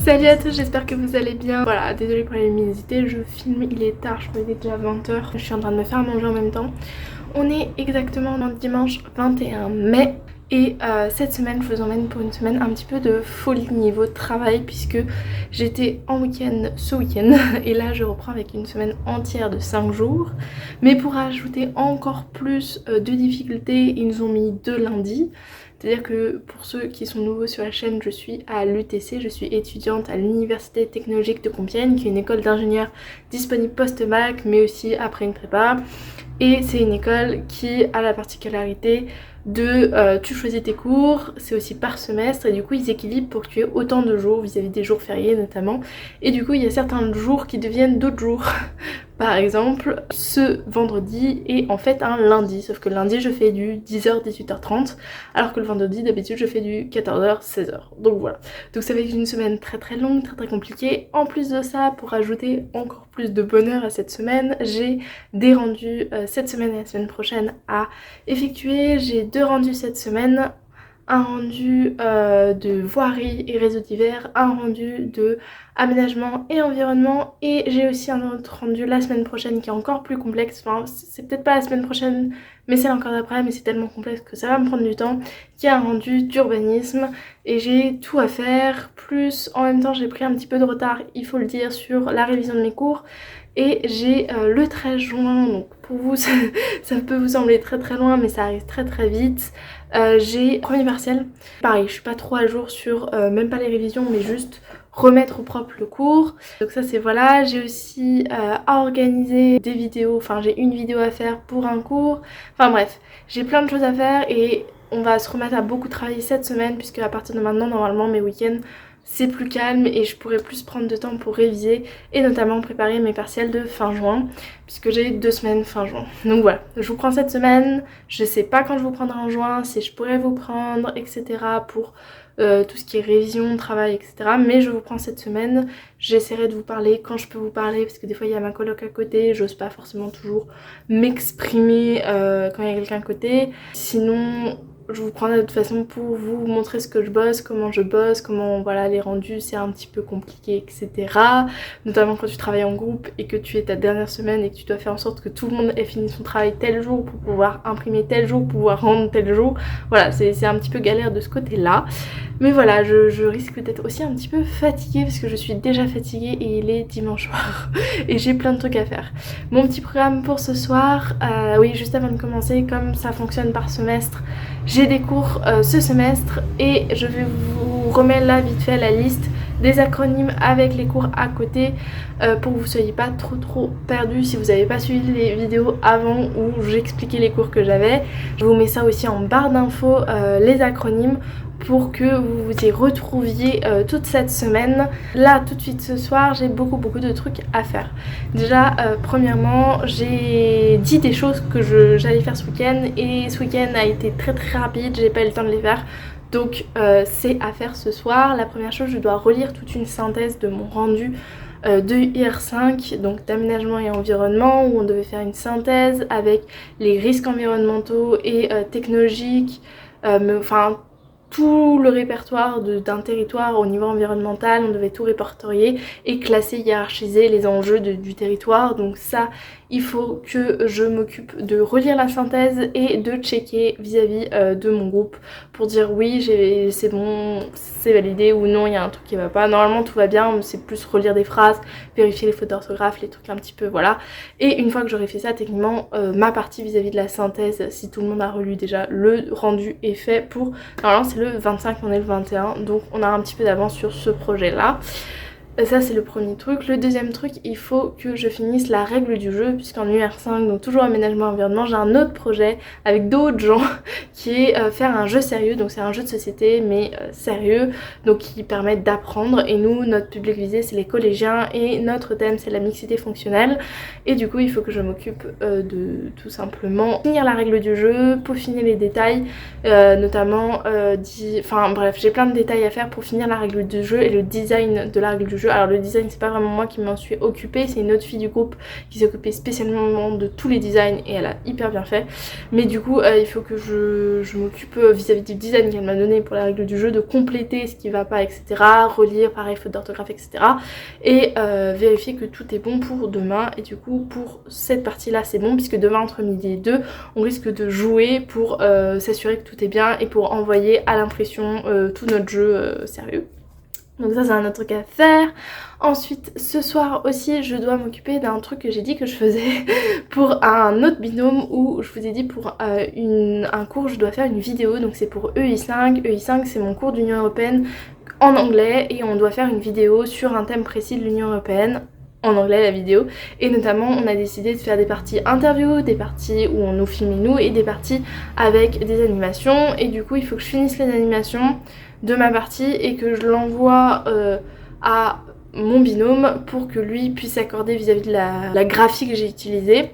Salut à tous, j'espère que vous allez bien. Voilà, désolée pour la luminosité, je filme, il est tard, je crois qu'il est déjà 20h. Je suis en train de me faire manger en même temps. On est exactement le dimanche 21 mai. Et cette semaine, je vous emmène pour une semaine un petit peu de folie niveau travail puisque j'étais en week-end ce week-end et là je reprends avec une semaine entière de 5 jours. Mais pour ajouter encore plus de difficultés, ils nous ont mis 2 lundis. C'est-à-dire que pour ceux qui sont nouveaux sur la chaîne, je suis à l'UTC, je suis étudiante à l'Université Technologique de Compiègne, qui est une école d'ingénieurs disponible post-bac, mais aussi après une prépa. Et c'est une école qui a la particularité de tu choisis tes cours, c'est aussi par semestre et du coup ils équilibrent pour que tu aies autant de jours vis-à-vis des jours fériés notamment. Et du coup il y a certains jours qui deviennent d'autres jours. Par exemple, ce vendredi est en fait un lundi, sauf que le lundi je fais du 10h-18h30, alors que le vendredi d'habitude je fais du 14h-16h. Donc voilà. Donc ça va être une semaine très très longue, très très compliquée. En plus de ça, pour ajouter encore plus de bonheur à cette semaine, j'ai des rendus cette semaine et la semaine prochaine à effectuer. J'ai 2 rendus cette semaine. Un rendu de voirie et réseau divers, un rendu de aménagement et environnement et j'ai aussi un autre rendu la semaine prochaine qui est encore plus complexe, enfin c'est peut-être pas la semaine prochaine mais celle encore d'après, mais c'est tellement complexe que ça va me prendre du temps, qui est un rendu d'urbanisme et j'ai tout à faire, plus en même temps j'ai pris un petit peu de retard, il faut le dire, sur la révision de mes cours. Et j'ai le 13 juin, donc pour vous ça peut vous sembler très très loin mais ça arrive très très vite. J'ai premier partiel, pareil je suis pas trop à jour sur même pas les révisions mais juste remettre au propre le cours. Donc ça c'est voilà, j'ai aussi à organiser des vidéos, enfin j'ai une vidéo à faire pour un cours. Enfin bref, j'ai plein de choses à faire et on va se remettre à beaucoup travailler cette semaine puisque à partir de maintenant normalement mes week-ends c'est plus calme et je pourrai plus prendre de temps pour réviser et notamment préparer mes partiels de fin juin puisque j'ai 2 semaines fin juin. Donc voilà, je vous prends cette semaine, je sais pas quand je vous prendrai en juin, si je pourrais vous prendre etc pour tout ce qui est révision, travail etc. Mais je vous prends cette semaine, j'essaierai de vous parler quand je peux vous parler parce que des fois il y a ma coloc à côté, j'ose pas forcément toujours m'exprimer quand il y a quelqu'un à côté. Sinon je vous prendrai de toute façon pour vous montrer ce que je bosse, comment voilà les rendus c'est un petit peu compliqué etc. Notamment quand tu travailles en groupe et que tu es ta dernière semaine et que tu dois faire en sorte que tout le monde ait fini son travail tel jour pour pouvoir imprimer tel jour, pour pouvoir rendre tel jour. Voilà, c'est un petit peu galère de ce côté là. Mais voilà, je risque d'être aussi un petit peu fatiguée parce que je suis déjà fatiguée et il est dimanche soir et j'ai plein de trucs à faire. Mon petit programme pour ce soir, oui juste avant de commencer, comme ça fonctionne par semestre, j'ai des cours ce semestre et je vais vous remettre là vite fait la liste des acronymes avec les cours à côté pour que vous soyez pas trop perdus si vous n'avez pas suivi les vidéos avant où j'expliquais les cours que j'avais. Je vous mets ça aussi en barre d'infos, les acronymes, pour que vous vous y retrouviez toute cette semaine. Là tout de suite ce soir j'ai beaucoup de trucs à faire. Déjà premièrement j'ai dit des choses que j'allais faire ce week-end et ce week-end a été très rapide, j'ai pas eu le temps de les faire. Donc c'est à faire ce soir. La première chose, je dois relire toute une synthèse de mon rendu de IR5, donc d'aménagement et environnement, où on devait faire une synthèse avec les risques environnementaux et technologiques, enfin tout le répertoire d'un territoire au niveau environnemental, on devait tout répertorier et classer, hiérarchiser les enjeux du territoire. Donc ça, il faut que je m'occupe de relire la synthèse et de checker vis-à-vis de mon groupe pour dire oui, c'est bon, c'est validé ou non, il y a un truc qui va pas. Normalement tout va bien, c'est plus relire des phrases, vérifier les fautes d'orthographe, les trucs un petit peu, voilà. Et une fois que j'aurai fait ça, techniquement, ma partie vis-à-vis de la synthèse, si tout le monde a relu déjà, le rendu est fait pour... Normalement c'est le 25, on est le 21, donc on a un petit peu d'avance sur ce projet là. Ça c'est le premier truc. Le deuxième truc, il faut que je finisse la règle du jeu puisqu'en UR5, donc toujours aménagement environnement, j'ai un autre projet avec d'autres gens qui est faire un jeu sérieux. Donc c'est un jeu de société mais sérieux, donc qui permet d'apprendre. Et nous, notre public visé c'est les collégiens et notre thème c'est la mixité fonctionnelle. Et du coup il faut que je m'occupe de tout simplement finir la règle du jeu, peaufiner les détails, notamment enfin bref, j'ai plein de détails à faire pour finir la règle du jeu et le design de la règle du jeu jeu. Alors le design c'est pas vraiment moi qui m'en suis occupée, c'est une autre fille du groupe qui s'est occupée spécialement de tous les designs et elle a hyper bien fait. Mais du coup il faut que je m'occupe vis-à-vis du design qu'elle m'a donné pour les règles du jeu, de compléter ce qui va pas, etc. Relire, pareil, faute d'orthographe, etc. Et vérifier que tout est bon pour demain. Et du coup pour cette partie là c'est bon, puisque demain entre midi et 2 on risque de jouer pour s'assurer que tout est bien et pour envoyer à l'impression tout notre jeu sérieux. Donc ça c'est un autre truc à faire. Ensuite ce soir aussi je dois m'occuper d'un truc que j'ai dit que je faisais pour un autre binôme, où je vous ai dit pour un cours je dois faire une vidéo. Donc c'est pour EI5. EI5 c'est mon cours d'Union Européenne en anglais et on doit faire une vidéo sur un thème précis de l'Union Européenne. En anglais la vidéo, et notamment on a décidé de faire des parties interview, des parties où on nous filme nous et des parties avec des animations. Et du coup il faut que je finisse les animations de ma partie et que je l'envoie à mon binôme pour que lui puisse s'accorder vis-à-vis de la graphie que j'ai utilisée.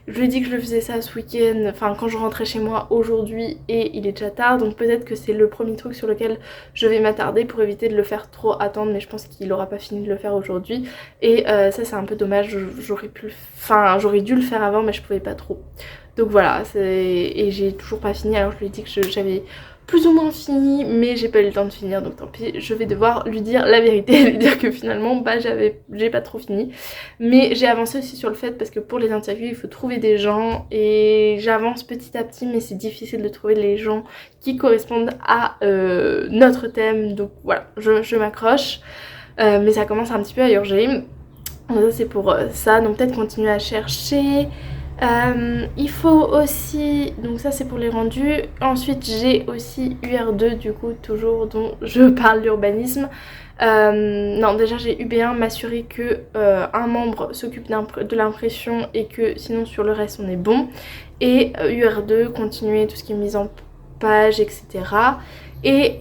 Je lui ai dit que je le faisais ça ce week-end, enfin quand je rentrais chez moi aujourd'hui, et il est déjà tard, donc peut-être que c'est le premier truc sur lequel je vais m'attarder pour éviter de le faire trop attendre, mais je pense qu'il aura pas fini de le faire aujourd'hui. Et ça c'est un peu dommage, j'aurais dû le faire avant mais je pouvais pas trop. Donc voilà, et j'ai toujours pas fini, alors je lui ai dit que j'avais plus ou moins fini, mais j'ai pas eu le temps de finir, donc tant pis, je vais devoir lui dire la vérité, lui dire que finalement bah j'ai pas trop fini. Mais j'ai avancé aussi sur le fait, parce que pour les interviews il faut trouver des gens, et j'avance petit à petit, mais c'est difficile de trouver les gens qui correspondent à notre thème, donc voilà, je m'accroche, mais ça commence un petit peu à urger. Donc ça c'est pour ça, donc peut-être continuer à chercher. Il faut aussi, donc ça c'est pour les rendus, ensuite j'ai aussi UR2 du coup toujours dont je parle d'urbanisme. Non déjà j'ai UB1, m'assurer que un membre s'occupe de l'impression et que sinon sur le reste on est bon. Et UR2 continuer tout ce qui est mise en page, etc. Et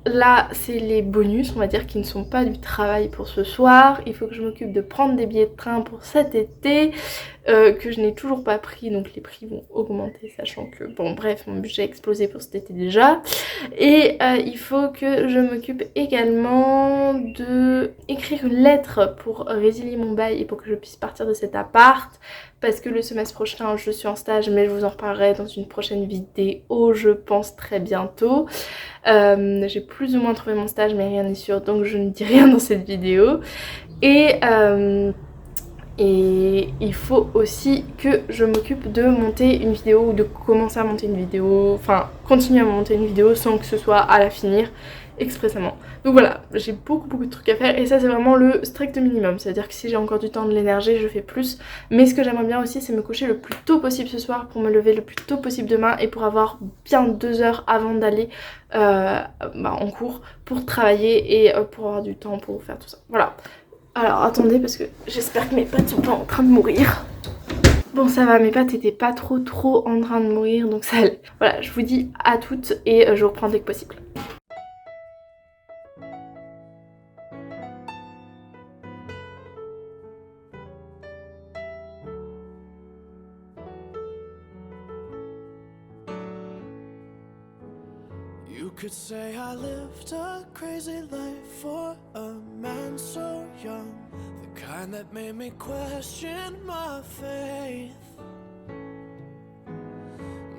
là c'est les bonus on va dire qui ne sont pas du travail pour ce soir. Il faut que je m'occupe de prendre des billets de train pour cet été. Que je n'ai toujours pas pris, donc les prix vont augmenter, sachant que bon bref mon budget a explosé pour cet été déjà. Et il faut que je m'occupe également de écrire une lettre pour résilier mon bail et pour que je puisse partir de cet appart, parce que le semestre prochain je suis en stage, mais je vous en reparlerai dans une prochaine vidéo, je pense très bientôt. J'ai plus ou moins trouvé mon stage mais rien n'est sûr, donc je ne dis rien dans cette vidéo. Et il faut aussi que je m'occupe de monter une vidéo, ou de commencer à monter une vidéo, enfin continuer à monter une vidéo sans que ce soit à la finir expressément. Donc voilà, j'ai beaucoup de trucs à faire, et ça c'est vraiment le strict minimum, c'est à dire que si j'ai encore du temps, de l'énergie, je fais plus. Mais ce que j'aimerais bien aussi c'est me coucher le plus tôt possible ce soir pour me lever le plus tôt possible demain, et pour avoir bien 2 heures avant d'aller en cours pour travailler, et pour avoir du temps pour faire tout ça. Voilà. Alors attendez, parce que j'espère que mes pattes sont pas en train de mourir. Bon ça va, mes pattes étaient pas trop en train de mourir, donc ça allait. Voilà, je vous dis à toutes et je reprends dès que possible. You could say I lived a crazy life for a man so young, the kind that made me question my faith.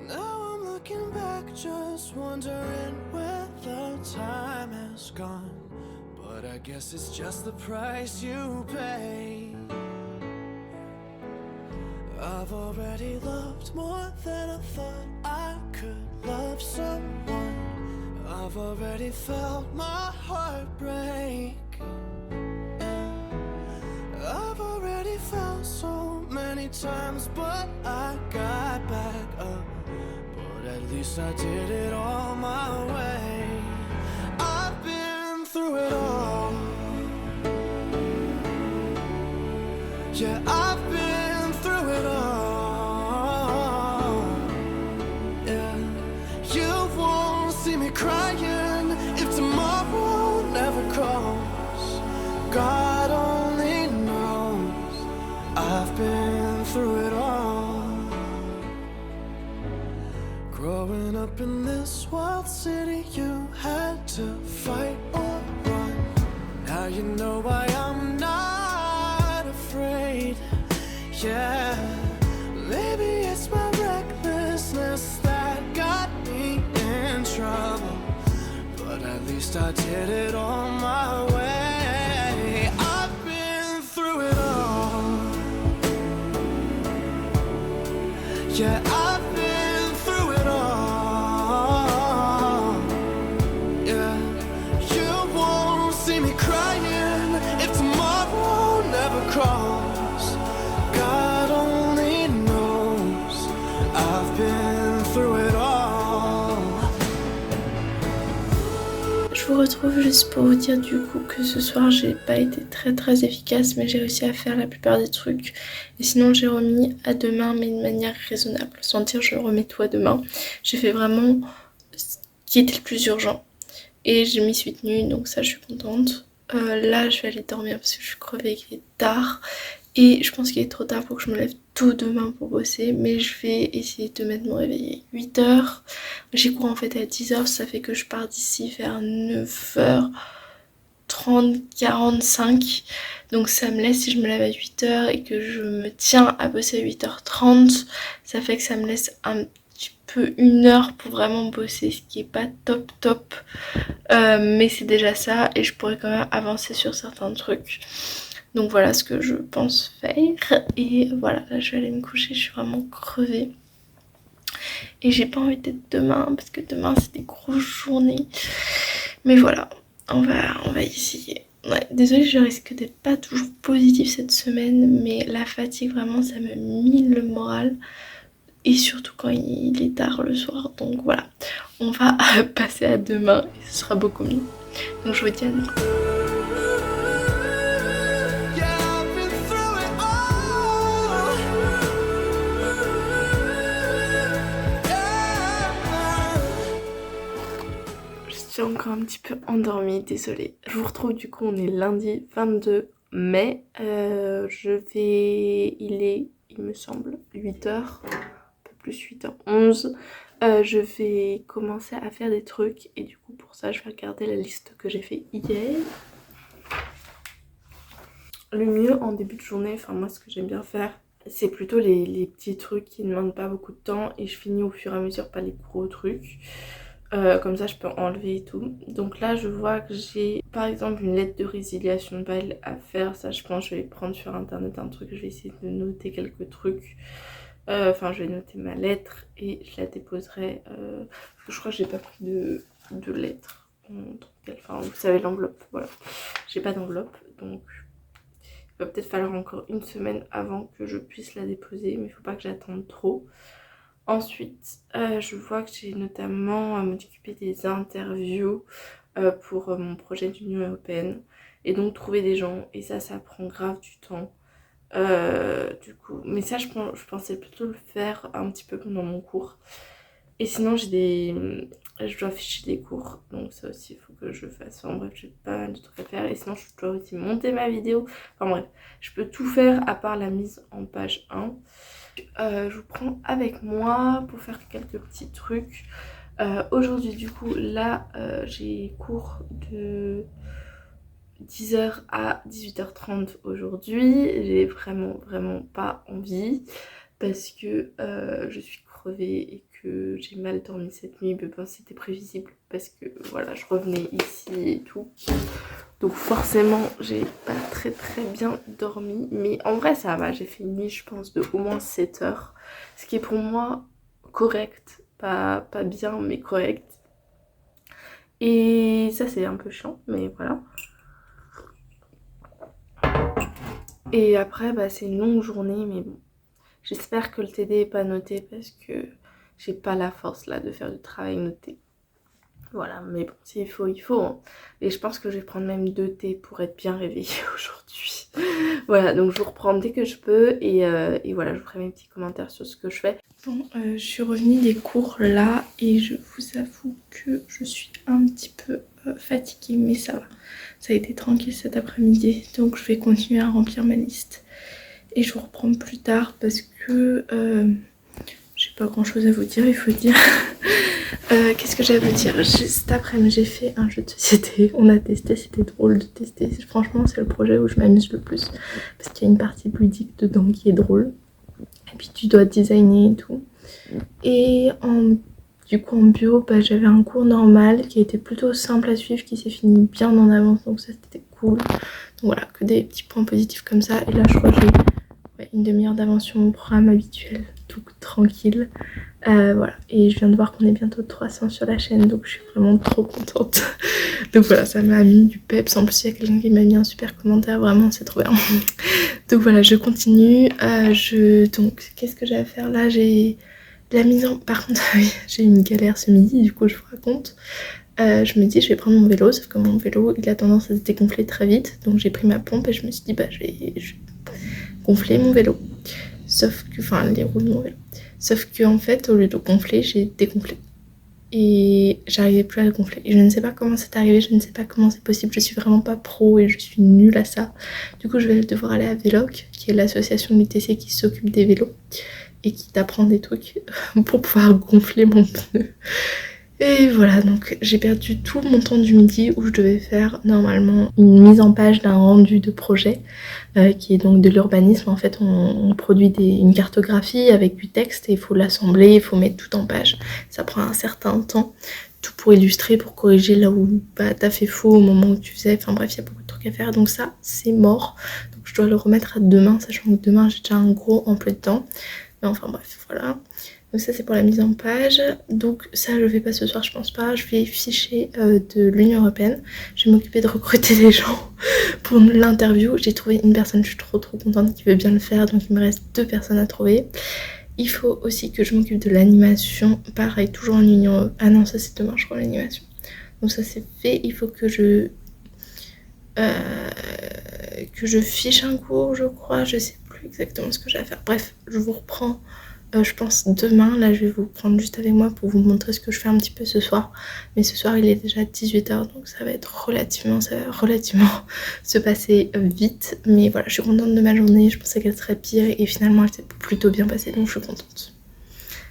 Now I'm looking back, just wondering where the time has gone. But I guess it's just the price you pay. I've already loved more than I thought I could love someone. I've already felt my heart break. I've already felt so many times, but I got back up. But at least I did it all my way. I've been through it all. Yeah, I've been through it all. Yeah, you won't see me crying if tomorrow never comes. God only knows I've been through it all. Growing up in this wild city, you had to fight or run. Now you know why I'm I did it all my way. I've been through it all. Yeah, I've been through it all. Yeah, you won't see me crying if tomorrow never comes. God only knows I've been through it all. Je vous retrouve juste pour vous dire du coup que ce soir j'ai pas été très efficace, mais j'ai réussi à faire la plupart des trucs. Et sinon j'ai remis à demain, mais de manière raisonnable, sans dire je remets tout à demain. J'ai fait vraiment ce qui était le plus urgent et je m'y suis tenue, donc ça je suis contente. Là je vais aller dormir parce que je suis crevée, qu'il est tard. Et je pense qu'il est trop tard pour que je me lève tôt demain pour bosser. Mais je vais essayer de mettre mon réveil à 8h. J'ai cours en fait à 10h. Ça fait que je pars d'ici vers 9h30, 45. Donc ça me laisse, si je me lève à 8h et que je me tiens à bosser à 8h30, ça fait que ça me laisse un petit peu 1 heure pour vraiment bosser. Ce qui est pas top. Mais c'est déjà ça. Et je pourrais quand même avancer sur certains trucs. Donc voilà ce que je pense faire. Et voilà, là je vais aller me coucher, je suis vraiment crevée. Et j'ai pas envie d'être demain, parce que demain c'est des grosses journées. Mais voilà, on va essayer. Ouais, désolée, je risque d'être pas toujours positive cette semaine, mais la fatigue vraiment ça me mine le moral. Et surtout quand il est tard le soir. Donc voilà, on va passer à demain et ce sera beaucoup mieux. Donc je vous dis à demain. Encore un petit peu endormie, désolée. Je vous retrouve du coup, on est lundi 22 mai. Il me semble, 8h, un peu plus 8h11. Je vais commencer à faire des trucs et du coup pour ça je vais regarder la liste que j'ai fait hier. Le mieux en début de journée, enfin moi ce que j'aime bien faire, c'est plutôt les petits trucs qui ne demandent pas beaucoup de temps et je finis au fur et à mesure, pas les gros trucs. Comme ça je peux enlever et tout. Donc là je vois que j'ai par exemple une lettre de résiliation de bail à faire. Ça je pense je vais prendre sur internet un truc. Je vais essayer de noter quelques trucs. Enfin je vais noter ma lettre et je la déposerai. Parce que je crois que j'ai pas pris de lettre. Enfin vous savez l'enveloppe, voilà. J'ai pas d'enveloppe donc il va peut-être falloir encore une semaine avant que je puisse la déposer. Mais il faut pas que j'attende trop. Ensuite, je vois que j'ai notamment à m'occuper des interviews pour mon projet d'Union Européenne. Et donc trouver des gens, et ça prend grave du temps. Du coup, mais ça je pensais plutôt le faire un petit peu pendant mon cours. Et sinon je dois afficher des cours, donc ça aussi il faut que je fasse. Enfin bref, j'ai pas mal de trucs à faire. Et sinon je dois aussi monter ma vidéo. Enfin bref, je peux tout faire à part la mise en page 1. Je vous prends avec moi pour faire quelques petits trucs. Aujourd'hui du coup là j'ai cours de 10h à 18h30 aujourd'hui. J'ai vraiment pas envie parce que je suis crevée et que j'ai mal dormi cette nuit. Mais bon, c'était prévisible parce que voilà, je revenais ici et tout. Donc forcément j'ai pas très bien dormi. Mais en vrai ça va, j'ai fait une nuit je pense de au moins 7 heures. Ce qui est pour moi correct. Pas bien mais correct. Et ça c'est un peu chiant mais voilà. Et après bah, c'est une longue journée mais bon. J'espère que le TD est pas noté parce que j'ai pas la force là de faire du travail noté. Voilà, mais bon, s'il faut, il faut. Hein. Et je pense que je vais prendre même 2 thés pour être bien réveillée aujourd'hui. Voilà, donc je vous reprends dès que je peux. Et voilà, je vous ferai mes petits commentaires sur ce que je fais. Bon, je suis revenue des cours là. Et je vous avoue que je suis un petit peu fatiguée. Mais ça va. Ça a été tranquille cet après-midi. Donc je vais continuer à remplir ma liste. Et je vous reprends plus tard parce que j'ai pas grand chose à vous dire, il faut dire. Qu'est-ce que j'ai à vous dire? Cet après-midi j'ai fait un jeu de société, on a testé, c'était drôle de tester. Franchement c'est le projet où je m'amuse le plus parce qu'il y a une partie ludique dedans qui est drôle. Et puis tu dois designer et tout. Et en Du coup en bio, j'avais un cours normal qui était plutôt simple à suivre, qui s'est fini bien en avance, donc ça c'était cool. Donc voilà, que des petits points positifs comme ça. Et là je crois que j'ai une demi-heure d'avance sur mon programme habituel, donc tranquille. Voilà, et je viens de voir qu'on est bientôt 300 sur la chaîne, donc je suis vraiment trop contente. Donc voilà, ça m'a mis du peps. En plus il y a quelqu'un qui m'a mis un super commentaire, vraiment c'est trop bien. Donc voilà, je continue. Donc qu'est-ce que j'ai à faire là? J'ai la mise en... Par contre, j'ai eu une galère ce midi, du coup je vous raconte. Je me dis je vais prendre mon vélo, sauf que mon vélo il a tendance à se dégonfler très vite. Donc j'ai pris ma pompe et je me suis dit je vais gonfler mon vélo. Sauf que, enfin les roues de mon vélo. Sauf que en fait au lieu de gonfler, j'ai dégonflé. Et j'arrivais plus à le gonfler. Et je ne sais pas comment c'est arrivé, je ne sais pas comment c'est possible. Je suis vraiment pas pro et je suis nulle à ça. Du coup je vais devoir aller à Véloc, qui est l'association de l'UTC qui s'occupe des vélos et qui t'apprend des trucs pour pouvoir gonfler mon pneu. Et voilà, donc j'ai perdu tout mon temps du midi où je devais faire normalement une mise en page d'un rendu de projet qui est donc de l'urbanisme. En fait on produit une cartographie avec du texte et il faut l'assembler, il faut mettre tout en page. Ça prend un certain temps, tout pour illustrer, pour corriger là où t'as fait faux au moment où tu faisais. Enfin bref, il y a beaucoup de trucs à faire, donc ça c'est mort. Donc je dois le remettre à demain, sachant que demain j'ai déjà un gros emploi de temps. Mais enfin bref, voilà. Donc ça c'est pour la mise en page. Donc ça je fais pas ce soir, je pense pas. Je vais ficher de l'Union Européenne. Je vais m'occuper de recruter des gens pour l'interview. J'ai trouvé une personne, je suis trop contente, qui veut bien le faire. Donc il me reste 2 personnes à trouver. Il faut aussi que je m'occupe de l'animation. Pareil, toujours en Union... Ah non, ça c'est demain je crois l'animation. Donc ça c'est fait. Il faut que je fiche un cours je crois. Je sais plus exactement ce que j'ai à faire. Bref, je vous reprends... je pense demain, là je vais vous prendre juste avec moi pour vous montrer ce que je fais un petit peu ce soir. Mais ce soir il est déjà 18h donc ça va relativement se passer vite. Mais voilà, je suis contente de ma journée, je pensais qu'elle serait pire et finalement elle s'est plutôt bien passée donc je suis contente.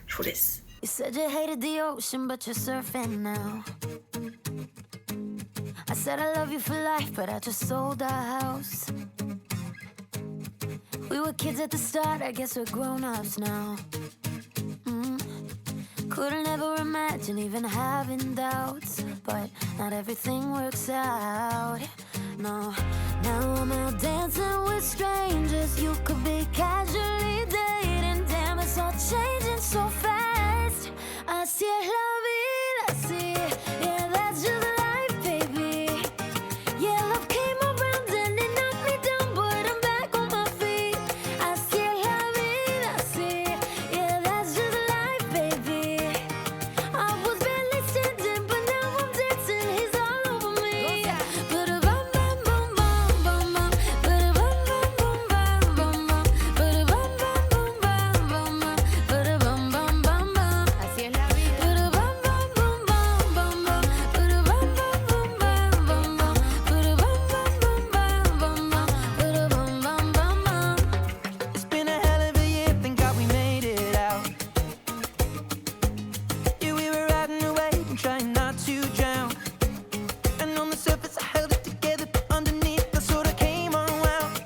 Je vous laisse. You said you hated the ocean but you're surfing now. I said I love you for life but I just sold our house. We were kids at the start, I guess we're grown-ups now. Couldn't ever imagine even having doubts, but not everything works out. No, now I'm out dancing with strangers. You could be casually dating. Damn, it's all changing so fast. Así es la vida, así, yeah, that's just life, baby. Yeah, love came around and it knocked me down, but I'm back on my feet. Así es la vida, así, yeah, that's just life, baby. I was barely standing, but now I'm dancing. He's all over me. Ba-da-bum, bum, bum, bum, bum, bum. Ba-da-bum, bum, bum, bum, bum, bum. Ba-da-bum, bum, bum, bum, bum, bum. Ba-da-bum, bum, bum, bum. Así es la vida. Ba-da-bum, bum, bum, bum, bum, bum. Ba-da-bum, bum, bum, bum, bum, bum. Ba-da-bum, bum, bum, bum, bum, bum. Ba-da-bum, bum, bum, bum. It's been a hell of a year, thank God we made it out. Yeah, we were riding away and trying not to drown. And on the surface I held it together, but underneath I sort of came unwound.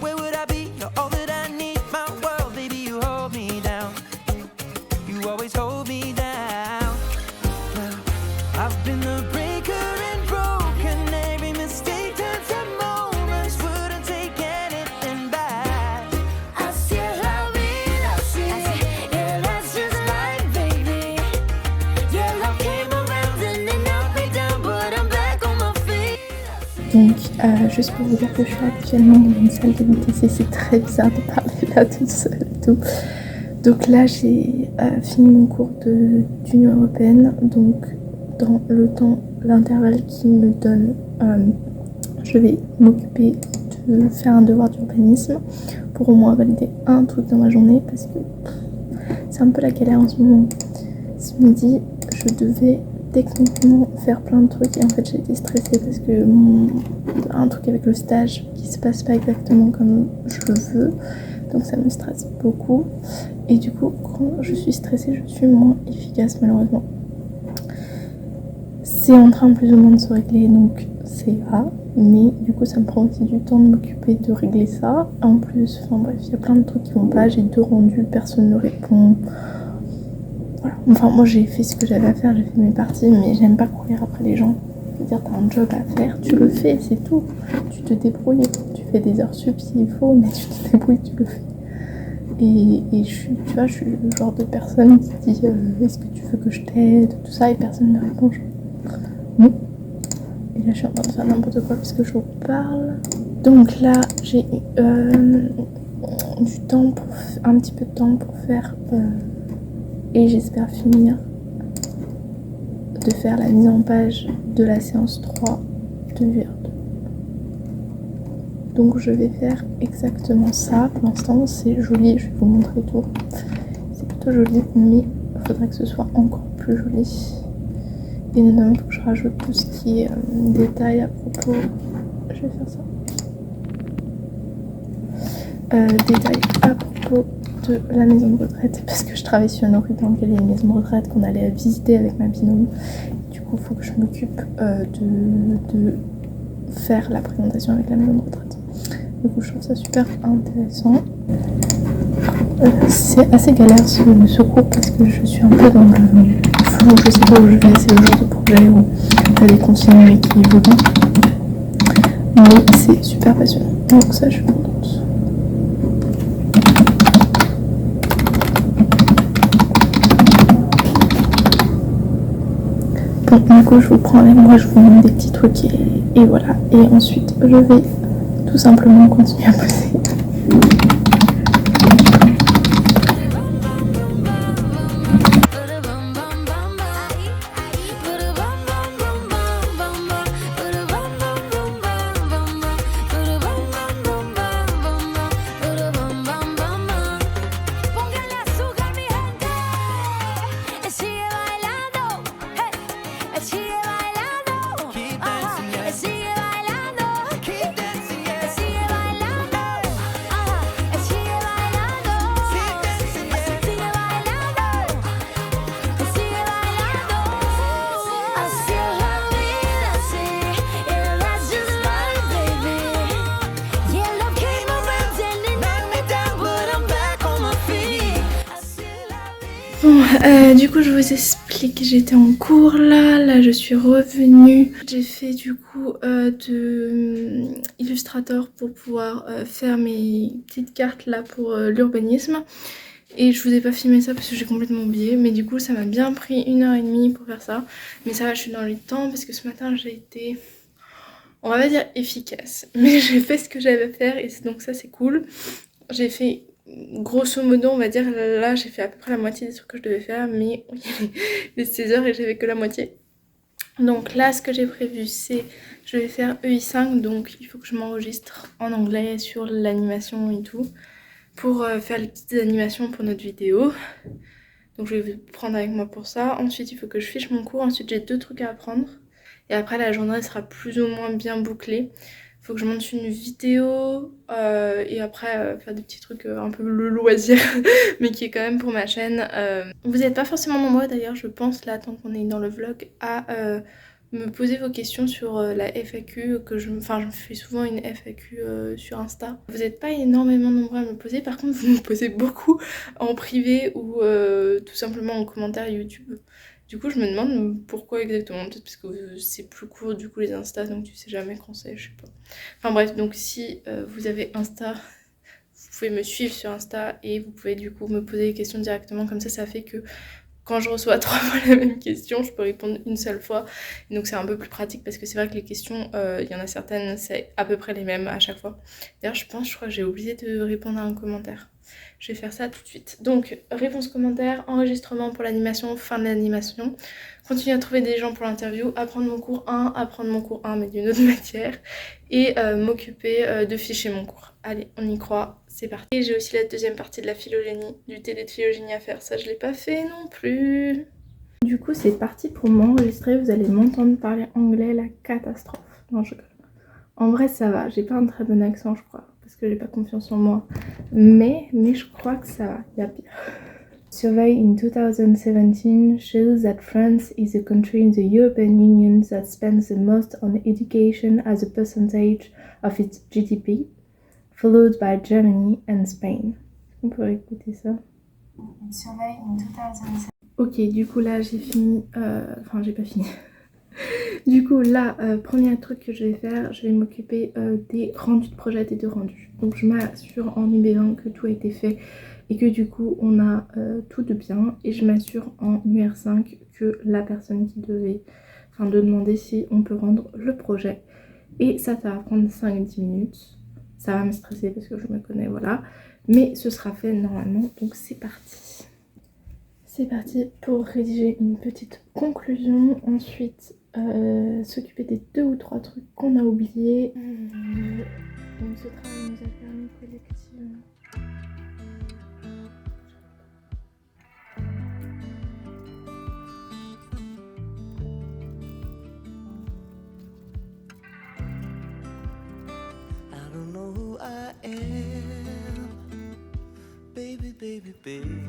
Where would I be? You're all that I need, my world, baby, you hold me down. You always hold me down. Well, I've been the breaker and broken. Every mistake turns to moments. Wouldn't take anything back. Así es la vida, así. Yeah, that's just life, baby. Yeah, love came around and it knocked me down, but I'm back on my feet. Donc juste pour vous dire que je suis actuellement dans une salle de BTC, c'est très bizarre de parler là toute seule et tout. Donc là j'ai fini mon cours d'Union Européenne, donc dans l'intervalle qui me donne, je vais m'occuper de faire un devoir d'urbanisme pour au moins valider un truc dans ma journée parce que c'est un peu la galère en ce moment. Ce midi je devais techniquement faire plein de trucs et en fait j'ai été stressée parce que un truc avec le stage qui se passe pas exactement comme je le veux, donc ça me stresse beaucoup et du coup quand je suis stressée je suis moins efficace malheureusement. C'est en train plus ou moins de se régler donc c'est grave, mais du coup ça me prend aussi du temps de m'occuper de régler ça. En plus, enfin bref, il y a plein de trucs qui vont pas, j'ai 2 rendus, personne ne répond. voilà. Enfin moi j'ai fait ce que j'avais à faire, j'ai fait mes parties, mais j'aime pas courir après les gens. Je veux dire, t'as un job à faire, tu le fais, c'est tout. Tu te débrouilles, tu fais des heures sup s'il faut, mais tu te débrouilles, tu le fais. Et tu vois, je suis le genre de personne qui dit est-ce que tu veux que je t'aide, tout ça, et personne ne me répond. Non. Et là je suis en train de faire n'importe quoi parce que je vous parle. Donc là j'ai du temps pour un petit peu de temps pour faire et j'espère finir de faire la mise en page de la séance 3 de VR2. Donc je vais faire exactement ça. Pour l'instant c'est joli, je vais vous montrer tout. C'est plutôt joli, mais il faudrait que ce soit encore plus joli. Et notamment il faut que je rajoute tout ce qui est détails à propos. Je vais faire ça. Détails à propos de la maison de retraite, parce que je travaille sur une rue dans laquelle il y a une maison de retraite qu'on allait visiter avec ma binôme. Du coup il faut que je m'occupe de faire la présentation avec la maison de retraite. Du coup je trouve ça super intéressant. C'est assez galère ce cours parce que je suis un peu dans le flou, je sais pas où je vais, c'est le genre de projet où il y a des continués qui évoluent. Mais c'est super passionnant, donc ça je suis contente. Donc du coup je vous prends avec moi, je vous montre des petits trucs et voilà. Et ensuite je vais tout simplement continuer à poser. Bon, du coup je vous explique, j'étais en cours là je suis revenue. J'ai fait du coup de Illustrator pour pouvoir faire mes petites cartes là pour l'urbanisme. Et je vous ai pas filmé ça parce que j'ai complètement oublié, mais du coup ça m'a bien pris 1h30 pour faire ça. Mais ça va, je suis dans le temps parce que ce matin j'ai été, on va pas dire efficace, mais j'ai fait ce que j'avais à faire et donc ça c'est cool. J'ai fait grosso modo on va dire, là j'ai fait à peu près la moitié des trucs que je devais faire, mais les 16 heures et j'avais que la moitié. Donc là ce que j'ai prévu c'est, je vais faire EI5, donc il faut que je m'enregistre en anglais sur l'animation et tout pour faire les petites animations pour notre vidéo. Donc je vais vous prendre avec moi pour ça. Ensuite il faut que je fiche mon cours, ensuite j'ai 2 trucs à apprendre et après la journée sera plus ou moins bien bouclée. Faut que je monte une vidéo et après faire des petits trucs un peu le loisir mais qui est quand même pour ma chaîne. Vous n'êtes pas forcément nombreux d'ailleurs je pense là tant qu'on est dans le vlog à me poser vos questions sur la FAQ que je fais souvent une FAQ sur Insta. Vous n'êtes pas énormément nombreux à me poser, par contre vous me posez beaucoup en privé ou tout simplement en commentaire YouTube. Du coup je me demande pourquoi exactement, peut-être parce que c'est plus court du coup les Insta donc tu sais jamais quand c'est, je sais pas. Enfin bref, donc si vous avez Insta, vous pouvez me suivre sur Insta et vous pouvez du coup me poser des questions directement, comme ça fait que quand je reçois 3 fois la même question, je peux répondre une seule fois. Et donc c'est un peu plus pratique parce que c'est vrai que les questions, il y en a certaines, c'est à peu près les mêmes à chaque fois. D'ailleurs je crois que j'ai oublié de répondre à un commentaire. Je vais faire ça tout de suite. Donc réponse commentaire, enregistrement pour l'animation, fin de l'animation. Continuer à trouver des gens pour l'interview, apprendre mon cours 1 mais d'une autre matière. Et m'occuper de ficher mon cours. Allez, on y croit, c'est parti. Et j'ai aussi la deuxième partie de la phylogénie, du TD de phylogénie à faire. Ça je l'ai pas fait non plus. Du coup c'est parti pour m'enregistrer, vous allez m'entendre parler anglais, la catastrophe. Non je rigole. En vrai ça va, j'ai pas un très bon accent je crois, parce que j'ai pas confiance en moi. Mais je crois que ça va, il y a pire. Survey in 2017 shows that France is the country in the European Union that spends the most on education as a percentage of its GDP, followed by Germany and Spain. On peut écouter ça. Survey in 2017. Ok, du coup là j'ai fini, enfin j'ai pas fini. Du coup là, premier truc que je vais faire, je vais m'occuper des rendus de projet et de rendus. Donc je m'assure en UB20 que tout a été fait et que du coup on a tout de bien. Et je m'assure en UR5 que la personne qui devait, enfin de demander si on peut rendre le projet. Et ça va prendre 5-10 minutes. Ça va me stresser parce que je me connais, voilà. Mais ce sera fait normalement, donc c'est parti. C'est parti pour rédiger une petite conclusion. Ensuite, s'occuper des 2 ou 3 trucs qu'on a oubliés. Donc ce travail nous a permis collectivement. I don't know who I am, baby, baby, baby.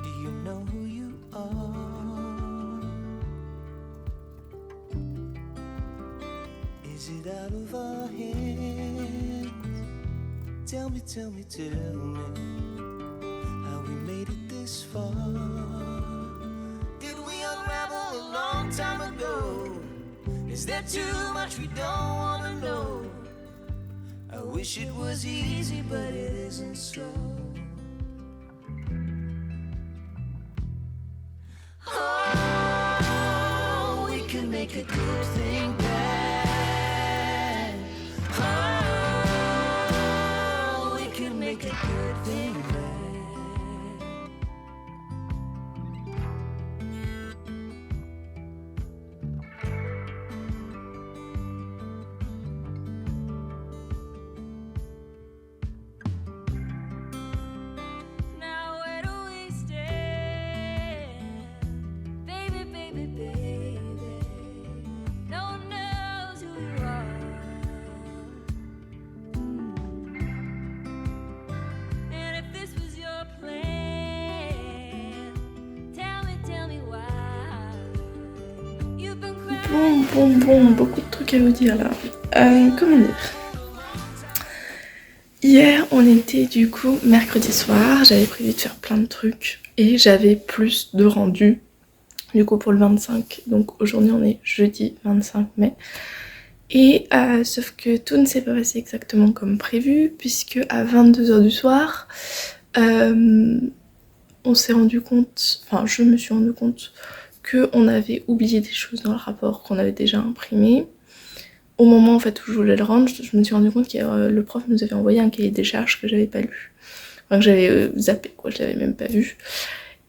Do you know who you are? Is it out of our hands? Tell me, tell me, tell me how we made it this far. Did we unravel a long time ago? Is there too much we don't wanna know? I wish it was easy, but it isn't so. Oh, we can make a good thing bad. Oh, we can make a good thing bad. Bon, beaucoup de trucs à vous dire là. Comment dire? Hier, on était du coup mercredi soir, j'avais prévu de faire plein de trucs et j'avais plus de rendus du coup pour le 25. Donc aujourd'hui on est jeudi 25 mai. Et sauf que tout ne s'est pas passé exactement comme prévu puisque à 22h du soir, on s'est rendu compte, enfin je me suis rendu compte qu'on avait oublié des choses dans le rapport qu'on avait déjà imprimé. Au moment en fait où je voulais le rendre, je me suis rendu compte que le prof nous avait envoyé un cahier des charges que j'avais pas lu. Enfin que j'avais zappé quoi, je l'avais même pas vu.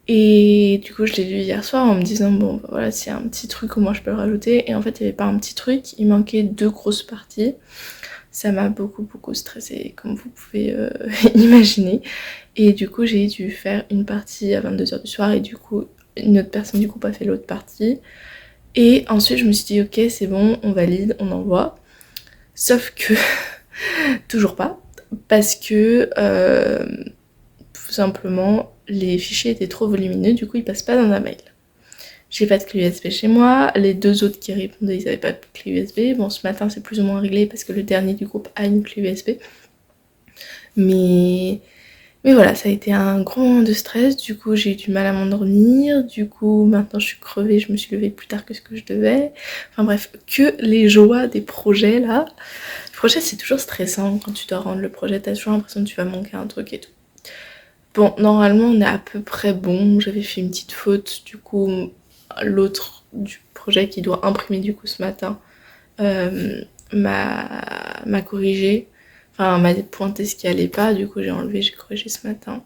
Et du coup je l'ai lu hier soir en me disant bon bah, voilà s'il y a un petit truc au moins je peux le rajouter. Et en fait il n'y avait pas un petit truc, il manquait 2 grosses parties. Ça m'a beaucoup stressée comme vous pouvez imaginer. Et du coup j'ai dû faire une partie à 22h du soir et du coup une autre personne du groupe a fait l'autre partie. Et ensuite je me suis dit ok c'est bon, on valide, on envoie. Sauf que toujours pas, parce que tout simplement les fichiers étaient trop volumineux, du coup ils passent pas dans un mail. J'ai pas de clé USB chez moi, les 2 autres qui répondaient ils avaient pas de clé USB. Bon ce matin c'est plus ou moins réglé parce que le dernier du groupe a une clé USB. Mais voilà, ça a été un gros moment de stress, du coup j'ai eu du mal à m'endormir, du coup maintenant je suis crevée, je me suis levée plus tard que ce que je devais. Enfin bref, que les joies des projets là. Le projet c'est toujours stressant quand tu dois rendre le projet, t'as toujours l'impression que tu vas manquer un truc et tout. Bon, normalement on est à peu près bon, j'avais fait une petite faute, du coup l'autre du projet qui doit imprimer du coup ce matin m'a corrigé. Enfin, m'a pointé ce qui allait pas, du coup j'ai enlevé, j'ai corrigé ce matin.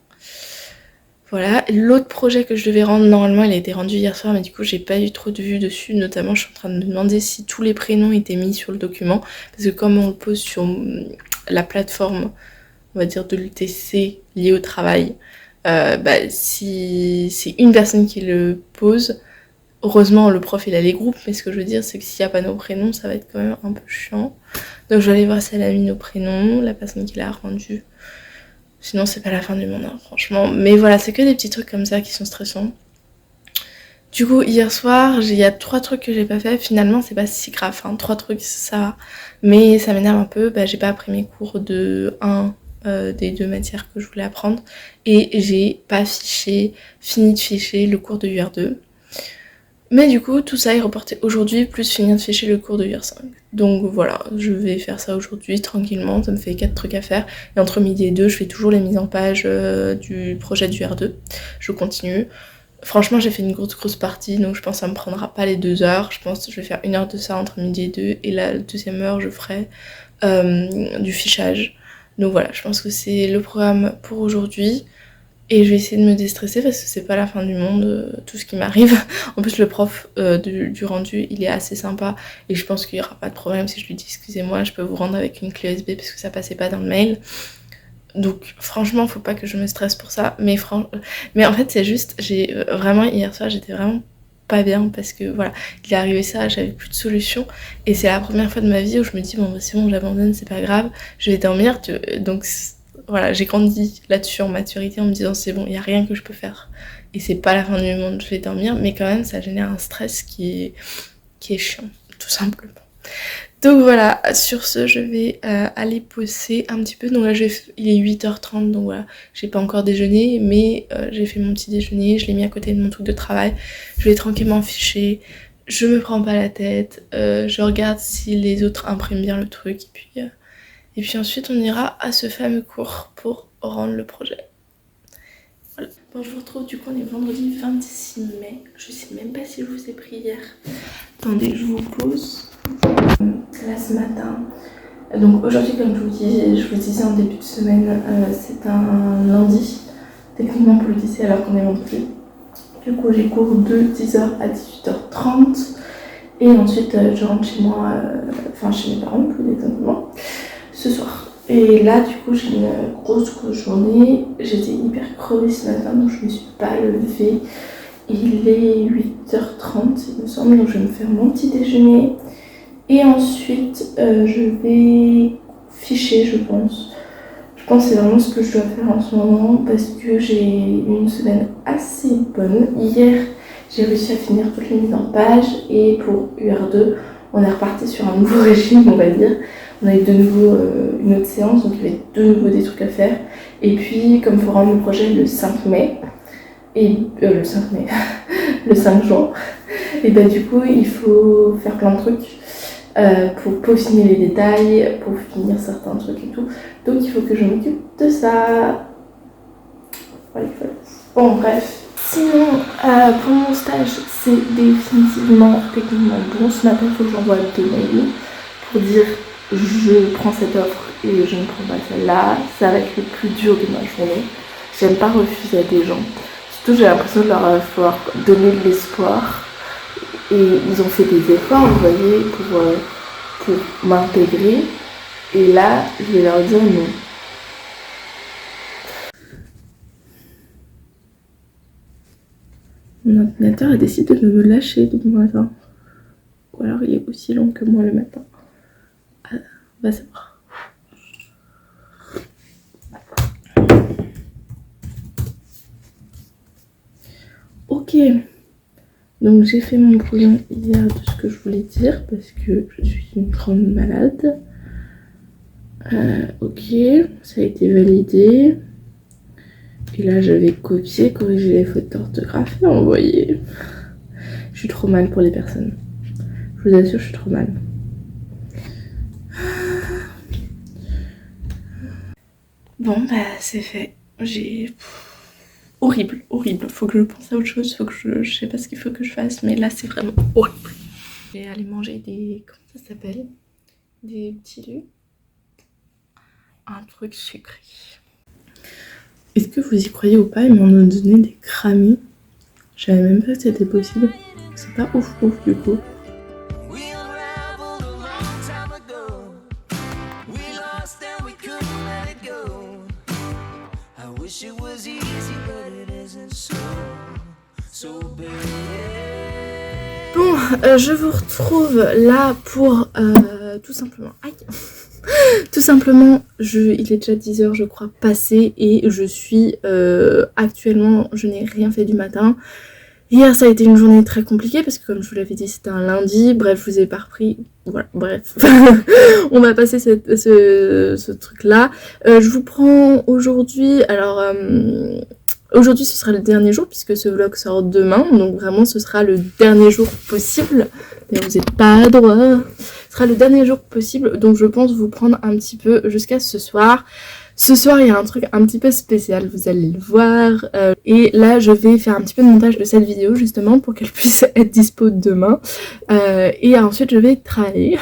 Voilà, l'autre projet que je devais rendre, normalement il a été rendu hier soir, mais du coup j'ai pas eu trop de vues dessus, notamment je suis en train de me demander si tous les prénoms étaient mis sur le document, parce que comme on le pose sur la plateforme, on va dire de l'UTC liée au travail, si c'est une personne qui le pose, heureusement le prof il a les groupes, mais ce que je veux dire c'est que s'il n'y a pas nos prénoms ça va être quand même un peu chiant. Donc je vais aller voir si elle a mis nos prénoms, la personne qui l'a rendu. Sinon c'est pas la fin du monde hein, franchement. Mais voilà, c'est que des petits trucs comme ça qui sont stressants. Du coup hier soir, il y a 3 trucs que j'ai pas fait. Finalement c'est pas si grave, hein. 3 trucs ça va. Mais ça m'énerve un peu, j'ai pas appris mes cours de 1 des 2 matières que je voulais apprendre et j'ai pas fini de ficher le cours de UR2. Mais du coup, tout ça est reporté aujourd'hui, plus finir de ficher le cours de UR5. Donc voilà, je vais faire ça aujourd'hui tranquillement, ça me fait 4 trucs à faire. Et entre midi et 2, je fais toujours les mises en page du projet du UR2. Je continue. Franchement, j'ai fait une grosse partie, donc je pense que ça me prendra pas les 2 heures. Je pense que je vais faire 1 heure de ça entre midi et 2. Et la deuxième heure, je ferai du fichage. Donc voilà, je pense que c'est le programme pour aujourd'hui. Et je vais essayer de me déstresser parce que c'est pas la fin du monde, tout ce qui m'arrive. En plus, le prof du rendu, il est assez sympa. Et je pense qu'il y aura pas de problème si je lui dis excusez-moi, je peux vous rendre avec une clé USB parce que ça passait pas dans le mail. Donc franchement, faut pas que je me stresse pour ça. Mais en fait, c'est juste, vraiment, hier soir, j'étais vraiment pas bien parce que voilà, il est arrivé ça, j'avais plus de solution. Et c'est la première fois de ma vie où je me dis bon, bah, c'est bon, j'abandonne, c'est pas grave, je vais dormir. Donc voilà, j'ai grandi là-dessus en maturité en me disant c'est bon, il n'y a rien que je peux faire. Et c'est pas la fin du monde, je vais dormir, mais quand même ça génère un stress qui est chiant, tout simplement. Donc voilà, sur ce, je vais aller bosser un petit peu. Donc là, il est 8h30, donc voilà, j'ai pas encore déjeuné, mais j'ai fait mon petit déjeuner, je l'ai mis à côté de mon truc de travail. Je vais tranquillement ficher, je me prends pas la tête, je regarde si les autres impriment bien le truc, et puis ensuite, on ira à ce fameux cours pour rendre le projet. Voilà. Bon, je vous retrouve du coup, on est vendredi 26 mai. Je sais même pas si je vous ai pris hier. Attendez, je vous pose. Là, ce matin. Donc aujourd'hui, comme je vous disais en début de semaine, c'est un lundi. Techniquement pour le lycée alors qu'on est vendredi. Du coup, j'ai cours de 10h à 18h30. Et ensuite, je rentre chez moi, chez mes parents plus exactement, ce soir. Et là, du coup, j'ai une grosse journée. J'étais hyper crevée ce matin, donc je me suis pas levée. Il est 8h30, il me semble, donc je vais me faire mon petit déjeuner. Et ensuite, je vais ficher, je pense. Je pense que c'est vraiment ce que je dois faire en ce moment parce que j'ai eu une semaine assez bonne. Hier, j'ai réussi à finir toutes les mises en page et pour UR2, on est reparti sur un nouveau régime, on va dire. On a eu de nouveau une autre séance, donc il y avait de nouveau des trucs à faire. Et puis, comme il faut rendre le projet le 5 mai, le 5 mai, le 5 juin, et bah du coup, il faut faire plein de trucs pour peaufiner les détails, pour finir certains trucs et tout. Donc il faut que je m'occupe de ça. Voilà. Bon, bref. Sinon, pour mon stage, c'est définitivement techniquement bon. Ce matin, il faut que j'envoie 2 mails pour dire je prends cette offre et je ne prends pas celle-là. Ça va être le plus dur de ma journée. J'aime pas refuser à des gens. Surtout, j'ai l'impression de leur avoir donné de l'espoir. Et ils ont fait des efforts, vous voyez, pour m'intégrer. Et là, je vais leur dire non. Mon ordinateur a décidé de me lâcher le matin. Ou alors il est aussi long que moi le matin. On va savoir. Ok. Donc j'ai fait mon brouillon hier de ce que je voulais dire parce que je suis une grande malade. Ok, ça a été validé. Et là je vais copier, corriger les fautes d'orthographe et envoyer. Je suis trop mal pour les personnes. Je vous assure, je suis trop mal. Bon bah c'est fait. Horrible. Faut que je pense à autre chose, je sais pas ce qu'il faut que je fasse, mais là c'est vraiment horrible. Je vais aller manger comment ça s'appelle? Des petits lus. Un truc sucré. Est-ce que vous y croyez ou pas? Ils m'en ont donné des cramis. Je savais même pas que c'était possible. C'est pas ouf du coup. Bon, je vous retrouve là pour tout simplement... Aïe. Tout simplement, il est déjà 10h je crois passé et je suis actuellement, je n'ai rien fait du matin. Hier ça a été une journée très compliquée parce que comme je vous l'avais dit c'était un lundi, bref je vous ai pas repris, voilà bref on va passer ce truc là. Je vous prends aujourd'hui, alors aujourd'hui ce sera le dernier jour puisque ce vlog sort demain, donc vraiment ce sera le dernier jour possible, mais vous n'êtes pas à droit, ce sera le dernier jour possible, donc je pense vous prendre un petit peu jusqu'à ce soir. Ce soir, il y a un truc un petit peu spécial, vous allez le voir. Et là, je vais faire un petit peu de montage de cette vidéo, justement, pour qu'elle puisse être dispo demain. Et ensuite, je vais travailler.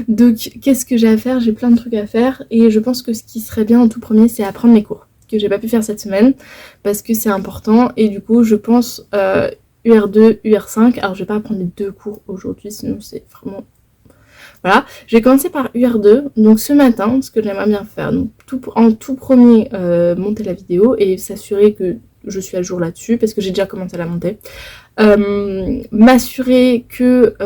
Donc, qu'est-ce que j'ai à faire? J'ai plein de trucs à faire. Et je pense que ce qui serait bien en tout premier, c'est apprendre mes cours, que j'ai pas pu faire cette semaine, parce que c'est important. Et du coup, je pense UR2, UR5. Alors, je vais pas apprendre les 2 cours aujourd'hui, sinon c'est vraiment... Voilà, je vais commencer par UR2, donc ce matin, ce que j'aimerais bien faire, donc en tout premier, monter la vidéo et s'assurer que je suis à jour là-dessus, parce que j'ai déjà commencé à la monter. M'assurer que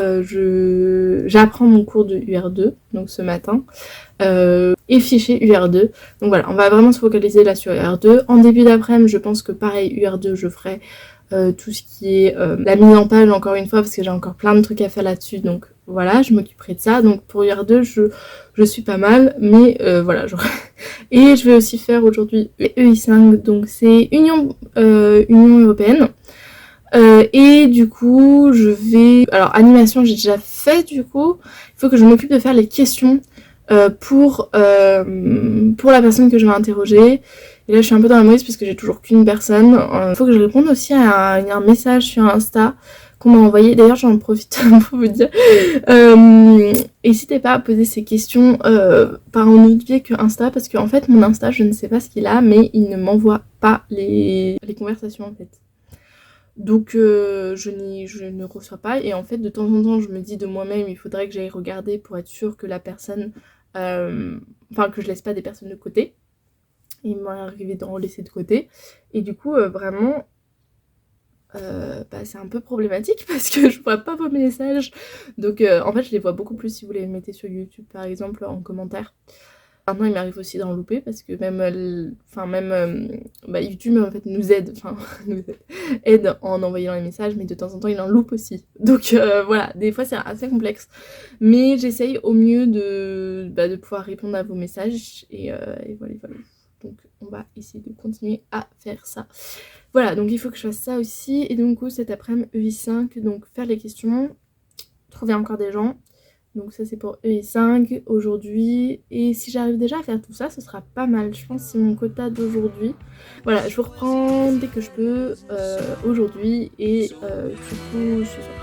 j'apprends mon cours de UR2, donc ce matin, et fichier UR2. Donc voilà, on va vraiment se focaliser là sur UR2. En début d'après-midi, je pense que pareil, UR2, je ferai tout ce qui est la mise en page encore une fois, parce que j'ai encore plein de trucs à faire là-dessus, donc voilà, je m'occuperai de ça. Donc pour UR2, je suis pas mal, mais voilà. Et je vais aussi faire aujourd'hui EI5, donc c'est Union Européenne. Et du coup, je vais... Alors animation, j'ai déjà fait du coup. Il faut que je m'occupe de faire les questions pour la personne que je vais interroger. Et là, je suis un peu dans la mauvaise parce que j'ai toujours qu'une personne. Il faut que je réponde aussi à un message sur Insta qu'on m'a envoyé. D'ailleurs, j'en profite pour vous dire. N'hésitez pas à poser ces questions par un autre biais que Insta, parce qu'en fait, mon Insta, je ne sais pas ce qu'il a, mais il ne m'envoie pas les conversations en fait. Donc je ne reçois pas, et en fait de temps en temps je me dis de moi-même il faudrait que j'aille regarder pour être sûre que la personne, enfin que je laisse pas des personnes de côté. Il m'est arrivé d'en laisser de côté, et du coup vraiment c'est un peu problématique parce que je vois pas vos messages. Donc en fait je les vois beaucoup plus si vous les mettez sur YouTube par exemple en commentaire. Maintenant il m'arrive aussi d'en louper parce que YouTube en fait nous aide en envoyant les messages, mais de temps en temps il en loupe aussi. Donc voilà, des fois c'est assez complexe. Mais j'essaye au mieux de pouvoir répondre à vos messages et voilà. Donc on va essayer de continuer à faire ça. Voilà, donc il faut que je fasse ça aussi. Et donc cet après-midi EI5, donc faire les questions, trouver encore des gens. Donc ça c'est pour EI5 aujourd'hui. Et si j'arrive déjà à faire tout ça, ce sera pas mal. Je pense que c'est mon quota d'aujourd'hui. Voilà, je vous reprends dès que je peux aujourd'hui et surtout ce soir.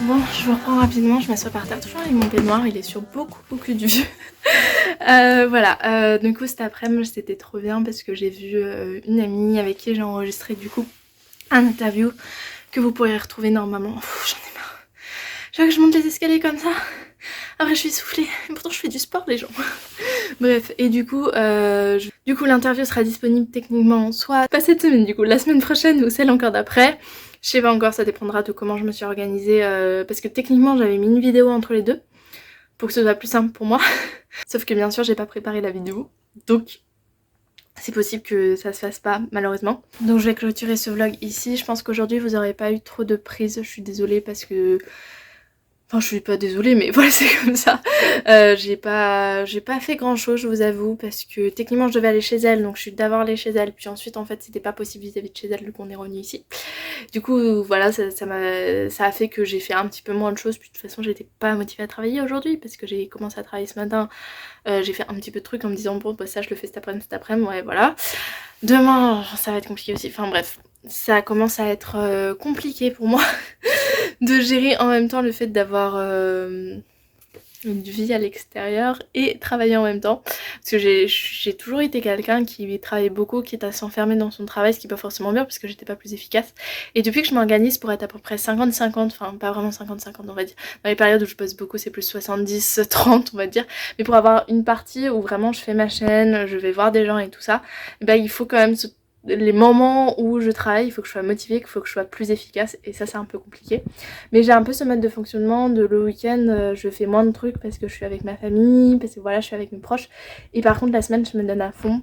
Bon, je vous reprends rapidement, je m'assois par terre, toujours avec mon peignoir, il est sur beaucoup de vues. Voilà, du coup cet après-midi c'était trop bien parce que j'ai vu une amie avec qui j'ai enregistré du coup un interview que vous pourrez retrouver normalement. J'en ai marre. Je vois que je monte les escaliers comme ça. Après je suis essoufflée, et pourtant je fais du sport les gens. Bref, et du coup l'interview sera disponible techniquement soit pas cette semaine du coup, la semaine prochaine ou celle encore d'après. Je sais pas encore, ça dépendra de comment je me suis organisée, parce que techniquement j'avais mis une vidéo entre les deux pour que ce soit plus simple pour moi. Sauf que bien sûr j'ai pas préparé la vidéo, donc c'est possible que ça se fasse pas malheureusement. Donc je vais clôturer ce vlog ici. Je pense qu'aujourd'hui vous aurez pas eu trop de prises, je suis désolée parce que Enfin, je suis pas désolée, mais voilà, c'est comme ça. J'ai pas fait grand chose, je vous avoue, parce que techniquement je devais aller chez elle, donc je suis d'abord allée chez elle, puis ensuite en fait c'était pas possible vis-à-vis de chez elle, donc on est revenu ici. Du coup, voilà, ça a fait que j'ai fait un petit peu moins de choses, puis de toute façon j'étais pas motivée à travailler aujourd'hui, parce que j'ai commencé à travailler ce matin, j'ai fait un petit peu de trucs en me disant bon, bah ça je le fais cet après-midi, ouais, voilà. Demain, ça va être compliqué aussi, enfin bref, ça commence à être compliqué pour moi. De gérer en même temps le fait d'avoir une vie à l'extérieur et travailler en même temps, parce que j'ai toujours été quelqu'un qui travaillait beaucoup, qui était à s'enfermer dans son travail, ce qui est pas forcément bien parce que j'étais pas plus efficace, et depuis que je m'organise pour être à peu près 50-50, enfin pas vraiment 50-50 on va dire, dans les périodes où je bosse beaucoup c'est plus 70-30 on va dire, mais pour avoir une partie où vraiment je fais ma chaîne, je vais voir des gens et tout ça, et ben il faut quand même les moments où je travaille, il faut que je sois motivée, qu'il faut que je sois plus efficace, et ça c'est un peu compliqué. Mais j'ai un peu ce mode de fonctionnement de le week-end, je fais moins de trucs parce que je suis avec ma famille, parce que voilà, je suis avec mes proches, et par contre la semaine je me donne à fond.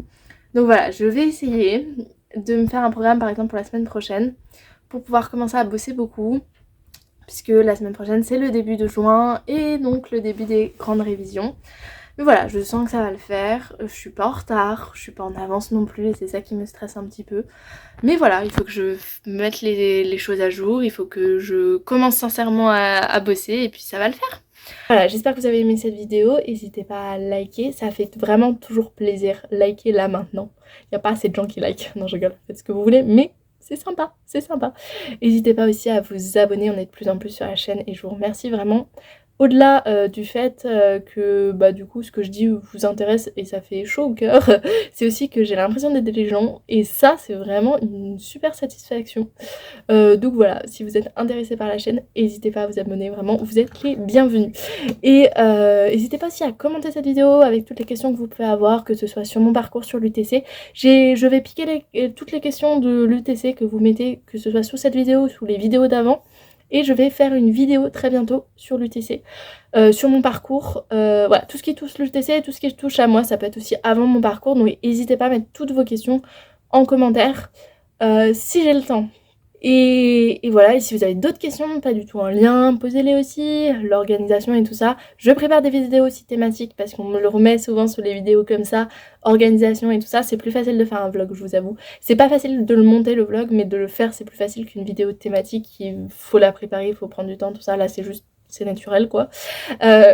Donc voilà, je vais essayer de me faire un programme par exemple pour la semaine prochaine, pour pouvoir commencer à bosser beaucoup, puisque la semaine prochaine c'est le début de juin, et donc le début des grandes révisions. Mais voilà, je sens que ça va le faire, je suis pas en retard, je suis pas en avance non plus, et c'est ça qui me stresse un petit peu. Mais voilà, il faut que je mette les choses à jour, il faut que je commence sincèrement à bosser, et puis ça va le faire. Voilà, j'espère que vous avez aimé cette vidéo, n'hésitez pas à liker, ça fait vraiment toujours plaisir, likez là maintenant. Il n'y a pas assez de gens qui like, non je rigole, faites ce que vous voulez, mais c'est sympa, c'est sympa. N'hésitez pas aussi à vous abonner, on est de plus en plus sur la chaîne, et je vous remercie vraiment. Au-delà du fait que bah, du coup ce que je dis vous intéresse et ça fait chaud au cœur, c'est aussi que j'ai l'impression d'aider les gens, et ça c'est vraiment une super satisfaction. Donc voilà, si vous êtes intéressé par la chaîne, n'hésitez pas à vous abonner, vraiment vous êtes les bienvenus. Et n'hésitez pas aussi à commenter cette vidéo avec toutes les questions que vous pouvez avoir, que ce soit sur mon parcours sur l'UTC. Je vais piquer toutes les questions de l'UTC que vous mettez, que ce soit sous cette vidéo ou sous les vidéos d'avant. Et je vais faire une vidéo très bientôt sur l'UTC, sur mon parcours, voilà, tout ce qui touche l'UTC, tout ce qui touche à moi, ça peut être aussi avant mon parcours, donc n'hésitez pas à mettre toutes vos questions en commentaire, si j'ai le temps. Et voilà, et si vous avez d'autres questions, pas du tout en lien, posez-les aussi, l'organisation et tout ça. Je prépare des vidéos aussi thématiques parce qu'on me le remet souvent sur les vidéos comme ça, organisation et tout ça. C'est plus facile de faire un vlog, je vous avoue. C'est pas facile de le monter le vlog, mais de le faire c'est plus facile qu'une vidéo thématique. Il faut la préparer, il faut prendre du temps, tout ça. Là c'est juste, c'est naturel quoi.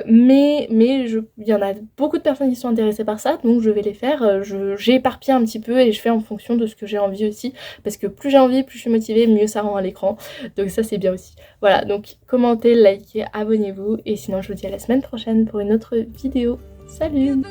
Mais il y en a beaucoup de personnes qui sont intéressées par ça, donc je vais les faire. J'ai éparpillé un petit peu et je fais en fonction de ce que j'ai envie aussi, parce que plus j'ai envie, plus je suis motivée, mieux ça rend à l'écran, donc ça c'est bien aussi. Voilà, donc commentez, likez, abonnez-vous, et sinon je vous dis à la semaine prochaine pour une autre vidéo. Salut!